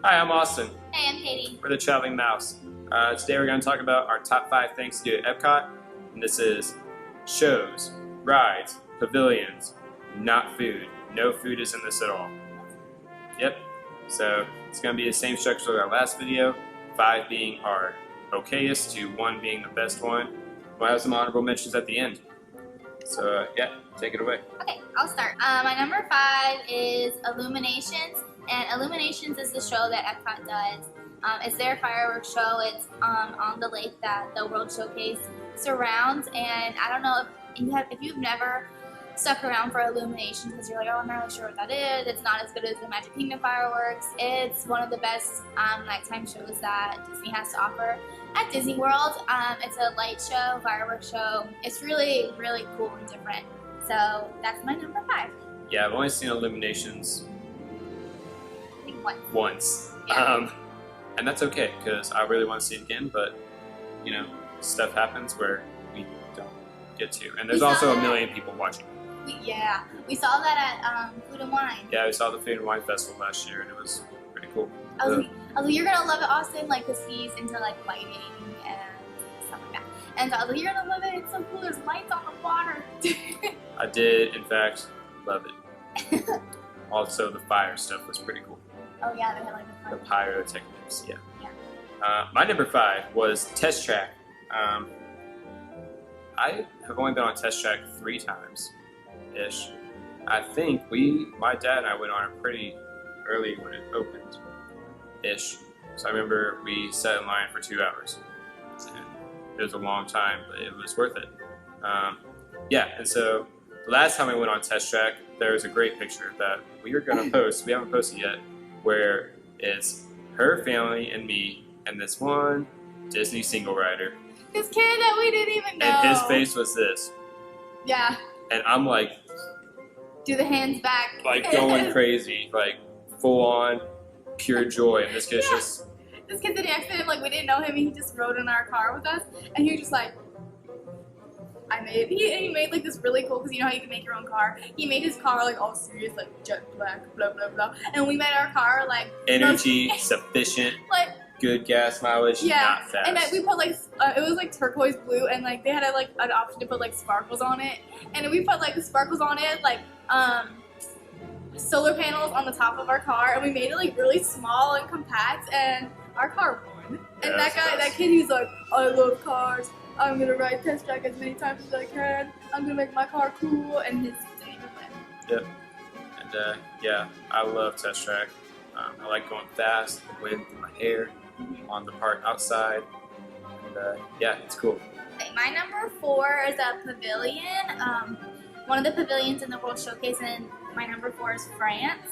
Hi, I'm Austin. Hey, I'm Katie. We're the Traveling Mouse. Today we're going to talk about our top 5 things to do at Epcot. And this is shows, rides, pavilions, not food. No food is in this at all. Yep. So it's going to be the same structure as our last video. 5 being our okayest to 1 being the best one. We'll have some honorable mentions at the end. So yeah, take it away. Okay, I'll start. My number 5 is Illuminations, and Illuminations is the show that Epcot does. It's their fireworks show. It's on the lake that the World Showcase surrounds, and I don't know if you've never stuck around for Illuminations because you're like, oh, I'm not really sure what that is. It's not as good as the Magic Kingdom fireworks. It's one of the best nighttime shows that Disney has to offer at Disney World. It's a light show, fireworks show. It's really, really cool and different. So that's my number 5. Yeah, I've only seen Illuminations I think once. Yeah. And that's okay, because I really want to see it again, but, you know, stuff happens where we don't get to. And there's also a million people watching. We saw that at Food and Wine. Yeah, we saw the Food and Wine Festival last year, and it was pretty cool. I was like, you're gonna love it, Austin, like, because he's into, like, lighting and stuff like that. And so I was like, you're gonna love it, it's so cool, there's lights on the water. I did, in fact, love it. Also, the fire stuff was pretty cool. Oh yeah, they had, like, The pyrotechnics, yeah. Yeah. My number 5 was Test Track. I have only been on Test Track 3 times-ish. I think my dad and I went on it pretty early when it opened-ish. So I remember we sat in line for 2 hours. And it was a long time, but it was worth it. Yeah, and so the last time I went on Test Track, there was a great picture that we are going to post. We haven't posted yet, where it's her family and me and this one Disney single rider. This kid that we didn't even know. And his face was this. Yeah. And I'm like, do the hands back. like going crazy, like full on pure joy. And this kid's just. This kid sitting next to him, like we didn't know him, and he just rode in our car with us, and he was just like, he made like this really cool, because you know how you can make your own car. He made his car like all serious, like jet black, blah blah blah, and we made our car like energy sufficient, like good gas mileage, not fast. And then we put like it was like turquoise blue, and like they had like an option to put like sparkles on it, and we put like the sparkles on it, like solar panels on the top of our car, and we made it like really small and compact, and our car won. And that kid, he's like, I love cars. I'm gonna ride Test Track as many times as I can. I'm gonna make my car cool, and his didn't even win. Yep. And yeah, I love Test Track. I like going fast, the wind through my hair, on the part outside, and yeah, it's cool. Okay, my number 4 is a pavilion. One of the pavilions in the World Showcase, and my number 4 is France.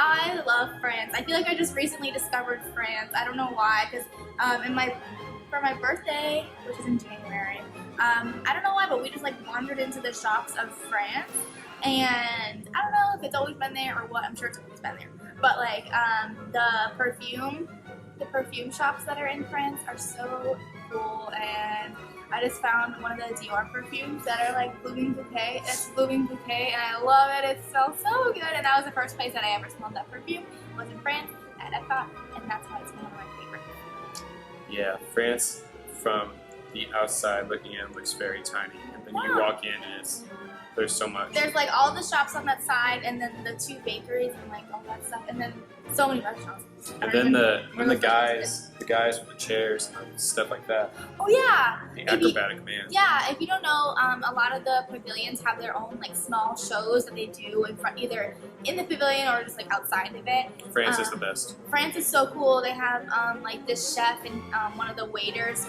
I love France. I feel like I just recently discovered France. I don't know why, because for my birthday, which is in January, I don't know why, but we just like wandered into the shops of France, and I don't know if it's always been there or what. I'm sure it's always been there, but like the perfume shops that are in France are so cool, and I just found one of the Dior perfumes that are like blooming bouquet. It's blooming bouquet, and I love it. It smells so good, and that was the first place that I ever smelled that perfume, was in France at Epcot, and that's why it's one of my favorites. Yeah, France from the outside looking in looks very tiny, and then you walk in and there's so much. There's like all the shops on that side, and then the 2 bakeries and like all that stuff, and then so many restaurants. And then the guys with the chairs and stuff like that. Oh yeah. The acrobatic man. Yeah, if you don't know, a lot of the pavilions have their own like small shows that they do in front, either in the pavilion or just like outside of it. France is the best. France is so cool. They have like this chef and one of the waiters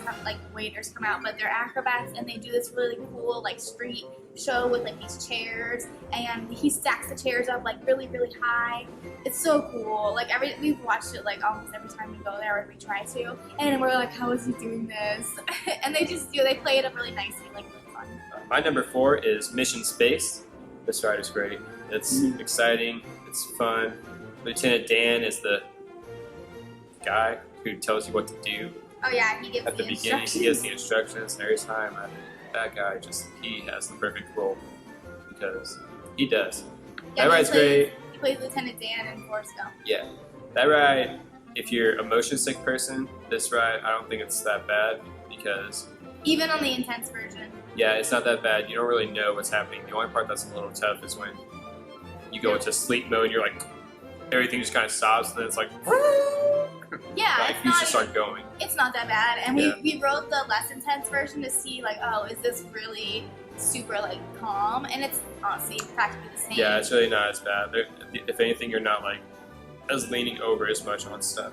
come out, but they're acrobats, and they do this really cool like street show with like these chairs, and he stacks the chairs up like really, really high. It's so cool. Like we've watched it like almost every time we go there, or we try to, and we're like, how is he doing this? And they play it up really nicely, like really fun. My number 4 is Mission Space. This ride is great. It's exciting. It's fun. Lieutenant Dan is the guy who tells you what to do. Oh yeah, he gives at the beginning. He gives the instructions, and every time that guy he has the perfect role, because he does. Yeah, that ride's great. He plays Lieutenant Dan in Forrest Gump. Yeah, that ride if you're a motion sick person, this ride, I don't think it's that bad because Even on the intense version. yeah, it's not that bad. You don't really know what's happening. The only part that's a little tough is when you go into sleep mode and you're like, everything just kind of stops and then it's like, Yeah, like it's you not, just start going. it's not that bad. And Yeah. we rode the less intense version to see like, oh, is this really super like calm? And it's honestly practically the same. Yeah, it's really not as bad. If anything, you're not like as leaning over as much on stuff.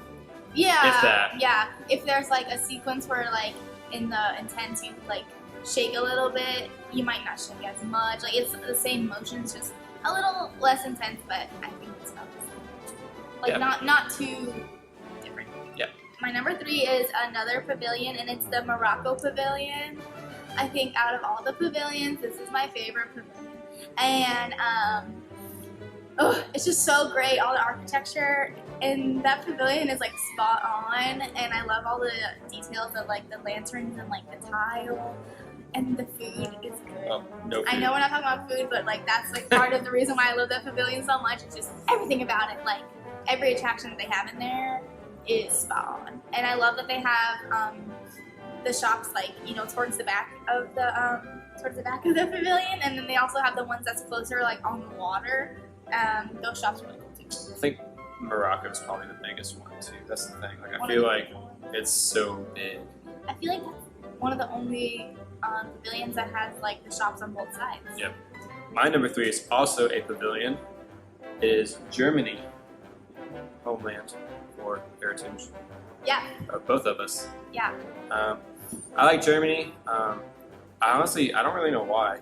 Yeah. If that. Yeah. If there's like a sequence where like in the intense you like shake a little bit, you might not shake as much. Like it's the same motions, just a little less intense, but I think it's about the same. Like Yeah. not too different. Yeah. My number 3 is another pavilion, and it's the Morocco Pavilion. I think out of all the pavilions, this is my favorite pavilion. And it's just so great. All the architecture in that pavilion is like spot on, and I love all the details of like the lanterns and like the tile, and the food is good. Oh, no food. I know we're not talking about food, but like that's like part of the reason why I love that pavilion so much. It's just everything about it. Like every attraction that they have in there is spot on, and I love that they have the shops like towards the back of the pavilion, and then they also have the ones that's closer like on the water. Those shops are really cool too. I think Morocco is probably the biggest one too. That's the thing. Like I feel like it's so big. I feel like that's one of the only pavilions that has like the shops on both sides. Yep. My number 3 is also a pavilion. It is Germany, homeland for heritage Yeah, of both of us. yeah. I like Germany. I don't really know why.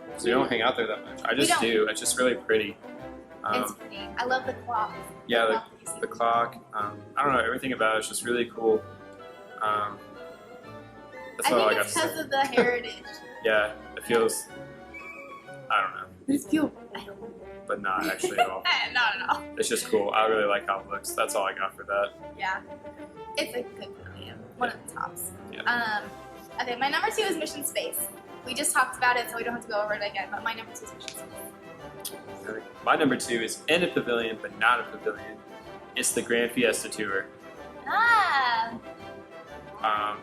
Because we don't hang out there that much. I just don't. do. It's just really pretty. It's pretty. I love the clock. Yeah, clock that you see. the clock. I don't know. Everything about it's just really cool. That's I all I think got it's to say. because of the heritage. Yeah, it feels. I don't know, It's cute. but not actually at all. Not at all. It's just cool. I really like how it looks. That's all I got for that. Yeah, it's a good pavilion. One of the tops. Yeah. Okay, my number 2 is Mission Space. We just talked about it, so we don't have to go over it again. But my number 2 is Mission Space. My number 2 is in a pavilion, but not a pavilion. It's the Grand Fiesta Tour. Ah,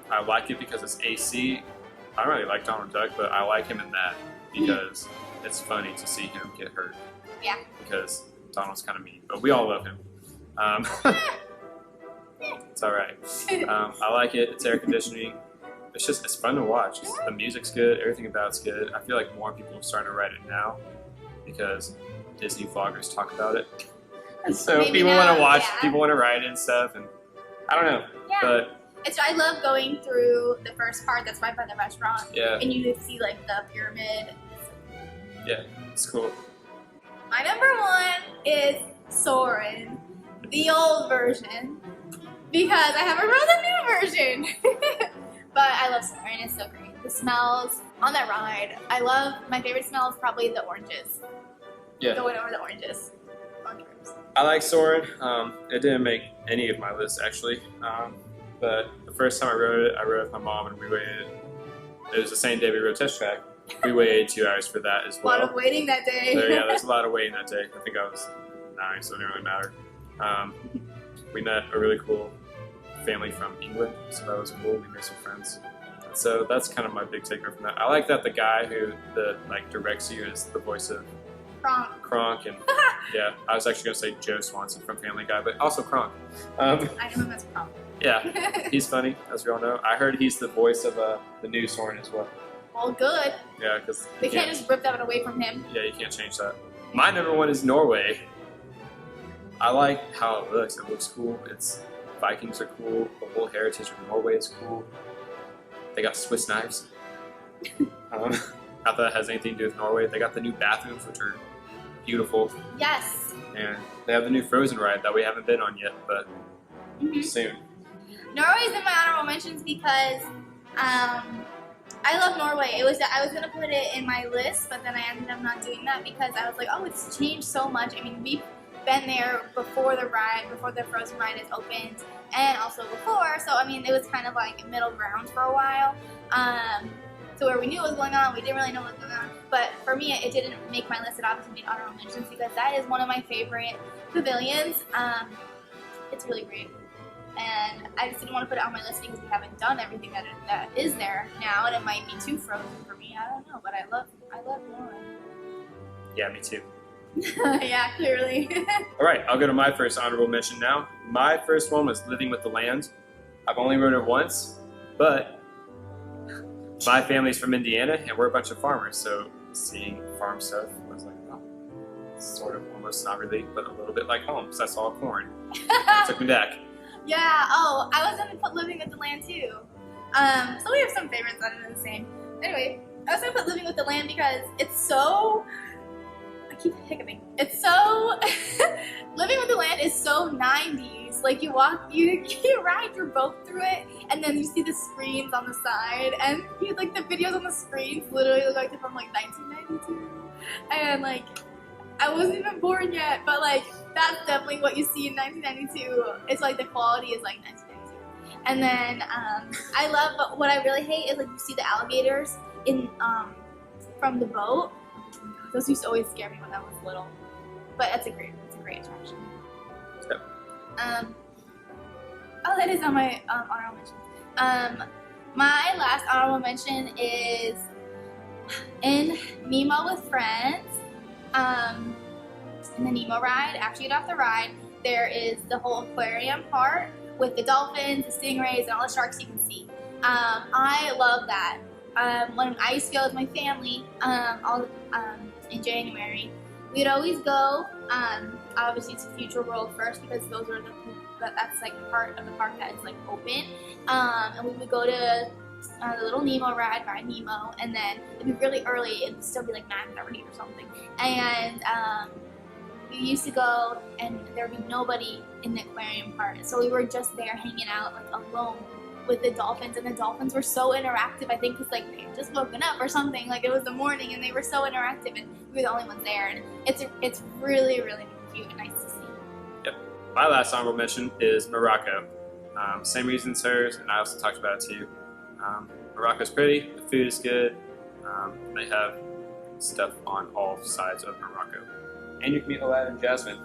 I like it because it's AC. I don't really like Donald Duck, but I like him in that because it's funny to see him get hurt. yeah. Because Donald's kind of mean, but we all love him. It's all right. I like it. It's air conditioning. It's fun to watch. The music's good. Everything about it's good. I feel like more people are starting to write it now because Disney vloggers talk about it. And so Maybe people now, want to watch. yeah. People want to write it and stuff. And I don't know, Yeah. but I love going through the first part that's right by the restaurant, yeah, and you see like the pyramid. it's cool. My number 1 is Soarin', the old version, because I haven't rode the new version. But I love Soarin', it's so great. The smells on that ride. My favorite smell is probably the oranges. Yeah. Going over the oranges. Orange ribs. I like Soarin'. It didn't make any of my list actually. But the first time I rode it with my mom, and we waited. It was the same day we rode Test Track. We waited 2 hours for that as A lot well. of waiting that day. There's a lot of waiting that day. I think I was 9, so it didn't really matter. We met a really cool family from England, so that was cool. We made some friends. So that's kind of my big takeaway from that. I like that the guy who directs you is the voice of Kronk, and yeah, I was actually gonna say Joe Swanson from Family Guy, but also Kronk. I know him as Kronk. Yeah, he's funny, as we all know. I heard he's the voice of the new Soarin' as well. Well, good. Yeah, because They can't just rip that away from him. yeah, you can't change that. My number 1 is Norway. I like how it looks. It looks cool. Vikings are cool. The whole heritage of Norway is cool. They got Swiss knives. Not that it has anything to do with Norway. They got the new bathrooms, which are beautiful, Yes. and they have the new Frozen ride that we haven't been on yet, but soon. Norway's in my honorable mentions because I love Norway. I was gonna put it in my list, but then I ended up not doing that because I was like, oh, it's changed so much. I mean, we've been there before the Frozen ride is opened, and also before. So I mean, it was kind of like middle ground for a while. So where we knew what was going on, we didn't really know what was going on. But for me, it didn't make my list. It obviously made honorable mentions because that is one of my favorite pavilions. It's really great. and I just didn't want to put it on my list because we haven't done everything that is there now, and it might be too frozen for me. I don't know, but I love Lauren. Yeah, me too. Yeah, clearly. All right, I'll go to my first honorable mention now. My first one was Living with the Land. I've only rode it once, but my family's from Indiana, and we're a bunch of farmers, so seeing farm stuff was like, oh, sort of almost not really, but a little bit like home, because I saw corn. It took me back. Yeah. Oh, I was gonna put Living with the Land too. So we have some favorites that are the same. Anyway, I was gonna put Living with the Land because it's so. I keep hiccuping. It's so. Living with the Land is so 90s. Like you ride your boat through it, and then you see the screens on the side, and like the videos on the screens literally look like they're from like 1992, and like I wasn't even born yet, but like that's definitely what you see in 1992. It's like the quality is like 1992, and then I love. But what I really hate is like you see the alligators in from the boat. Those used to always scare me when I was little, but it's a great attraction. Yep. Oh, that is on my honorable mention. My last honorable mention is in Nemo with Friends. In the Nemo ride, after you get off the ride, there is the whole aquarium part with the dolphins, the stingrays, and all the sharks you can see. I love that. When I used to go with my family, in January, we'd always go. Obviously, to Future World first because those are that's like the part of the park that is like open. And we would go to the little Nemo ride Nemo, and then it'd be really early. It'd still be like 9:30 or something. And we used to go, and there'd be nobody in the aquarium part, so we were just there hanging out like alone with the dolphins, and the dolphins were so interactive. I think because like they had just woken up or something. Like it was the morning, and they were so interactive, and we were the only ones there. And it's really really cute and nice to see. Yep. My last honorable mention is Morocco. Same reason as hers, and I also talked about it too. Morocco's pretty. The food is good. They have stuff on all sides of Morocco, and you can meet Aladdin and Jasmine.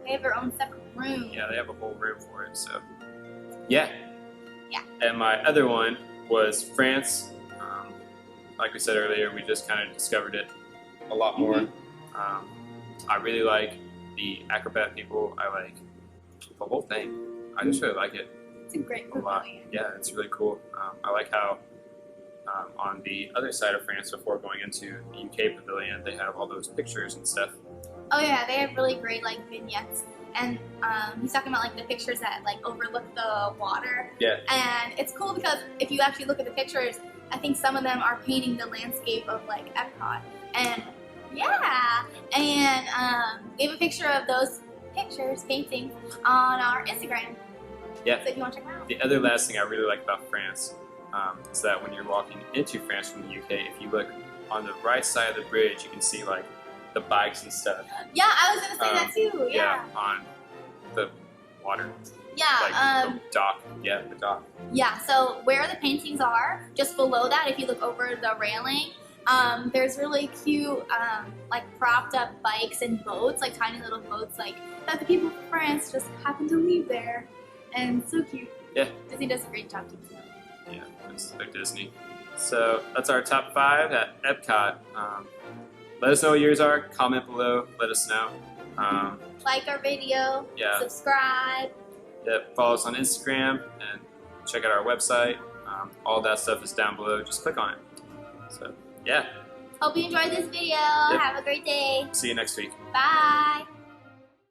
They have their own separate room. Yeah, they have a whole room for it. So, yeah. Yeah. And my other one was France. Like we said earlier, we just kind of discovered it a lot more. I really like the acrobat people. I like the whole thing. I just really like it. It's a great a lot. pavilion. Yeah, it's really cool. I like how on the other side of France, before going into the UK pavilion, they have all those pictures and stuff. Oh yeah, they have really great like vignettes, and he's talking about like the pictures that like overlook the water. Yeah. And it's cool because if you actually look at the pictures, I think some of them are painting the landscape of like Epcot, and yeah, and we have a picture of those paintings on our Instagram. Yeah. So if you want to check them out. The other last thing I really like about France is that when you're walking into France from the UK, if you look on the right side of the bridge, you can see like the bikes and stuff. Yeah, I was gonna say that too. Yeah. On the water. Yeah. Like the dock. Yeah, the dock. Yeah. So where the paintings are, just below that, if you look over the railing, there's really cute, like propped up bikes and boats, like tiny little boats, like that the people from France just happen to leave there, and so cute. Yeah. Disney does a great job keeping them. Yeah, they're Disney. So that's our top 5 at Epcot. Let us know what yours are. Comment below. Let us know. Like our video. Yeah. Subscribe. Yep. Follow us on Instagram and check out our website. All that stuff is down below. Just click on it. So, yeah. Hope you enjoyed this video. Yep. Have a great day. See you next week. Bye.